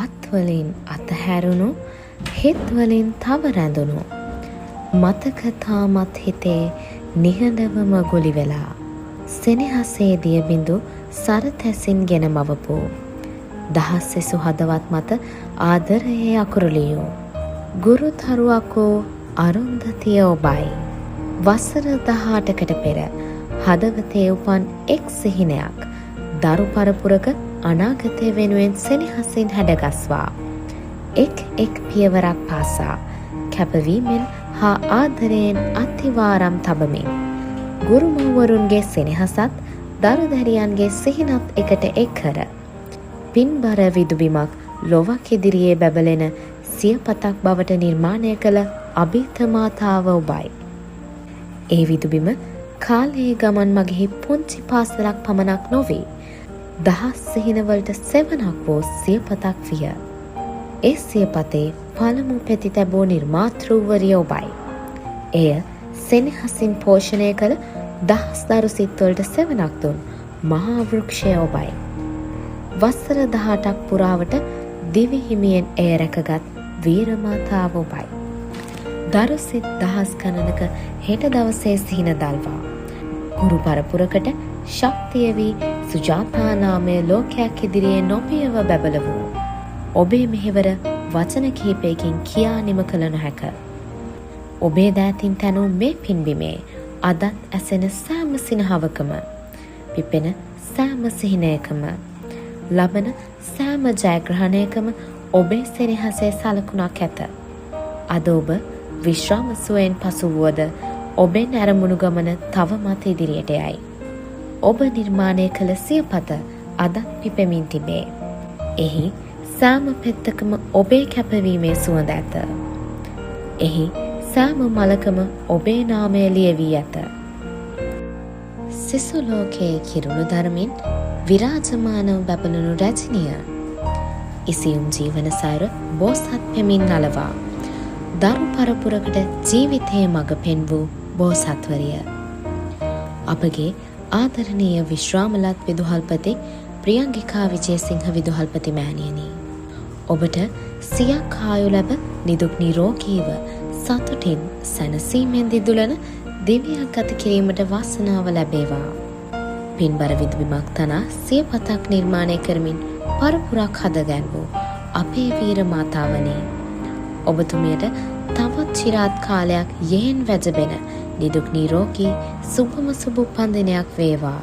අත්වලින් අතහැරුණු හිත්වලින් තව රැඳුණු මතක තාමත් හිතේ නිහඬවම ගොලි වෙලා සෙනෙහසේ දියබිඳු සරතැසින් ගෙන මවපු දහස් සෙසු හදවත් මත ආදරයේ අකුරුලියෝ ගුරුතරුවකෝ අරුන්දතිය ඔබයි වසර 18කට පෙර හදවතේ උපන් එක් සිහිනයක් දරු පරපුරක අනාගතය වෙනුවෙන් සෙනෙහසින් හැඩගස්වා එක් පියවරක් පාසා කැපවීමෙන් හා ආදරයෙන් අතිවාරම් තබමින් ගුරුමව්වරුන්ගේ සෙනෙහසත් දරුදැරියන්ගේ සිහිනත් එකට එක් කර පින්බර විදුබිමක් ලොවක් ඉදිරියේ බැබලෙන සියපතක් බවට නිර්මාණය කළ අභිත මාතාව ඔබයි. ඒ විදුබිම කාලයේ ගමන් මගෙහි පුංචි පාසලක් පමණක් නොවේ දහස් සිහිනවලට සෙවණක් වූ සියපතක් විය. ඒ සියපතේ පළමු පෙති තැබූ නිර්මාතෘවරිය ඔබයි. එය සෙනෙහසින් පෝෂණය කළ දහස් දරු සිත්වලට සෙවණක් දුන් මහා වෘක්ෂය ඔබයි. වසර 18ක් පුරාවට දිවි හිමියෙන් එය රැකගත් වීරමාතාව ඔබයි. දරු සිත් දහස් ගණනක හෙට දවසේ සිහින දල්වා ගුරු පරපුරකට ශක්තිය වී සුජාතා නාමය ලෝකයක් ඉදිරියේ නොපියව බැබල වූ ඔබේ මෙහෙවර වචන කිහිපයකින් කියා නිම කළ නොහැක. ඔබේ දෑතින් තැනූ මේ පින්බිමේ අදත් ඇසෙන සෑම සිනහවකම පිපෙන සෑම සිහිනයකම ලබන සෑම ජයග්‍රහණයකම ඔබේ සෙනෙහසේ සලකුණක් ඇත. අද ඔබ විශ්‍රාම සුවයෙන් පසු වුවද ඔබෙන් ඇරමුණු ගමන තවමත් ඉදිරියට යයි. ඔබ නිර්මාණය කළ සියපත අදත් පිපෙමින් තිබේ. එහි සෑම පෙත්තකම ඔබේ කැපවීමේ සුවඳ ඇත. එහි සෑම මලකම ඔබේ නාමය ලියවී ඇත. සිසු ලෝකයේ කිරුළු ධර්මින් විරාජමානව බැබළුණු රැජිනිය ඉසියුම් ජීවන සයුර බෝසත් පෙමින් නලවා දරු පරපුරකට ජීවිතයේ මඟ පෙන් වූ බෝසත්වරිය. අපගේ ආදරණීය විශ්‍රාමලත් විදුහල්පති ප්‍රියංගිකා විජේසිංහ විදුහල්පති මෑණියනි, ඔබට සියක් ආයු ලැබ නිදුක් නිරෝගීව සතුටින් සැනසීමෙන් දිදුලන දිවියක් ගත කිරීමට වාසනාව ලැබේවා. පින්බර විදුබිමක් තනා සියපතක් නිර්මාණය කරමින් පරපුරක් හදගැන්වූ අපේ වීර මාතාවනේ, ඔබතුමියට තවත් චිරාත් කාලයක් යෙහෙන් වැජබෙන නිදුක් නිරෝගී සුභම සුභ උපන්දිනයක් වේවා.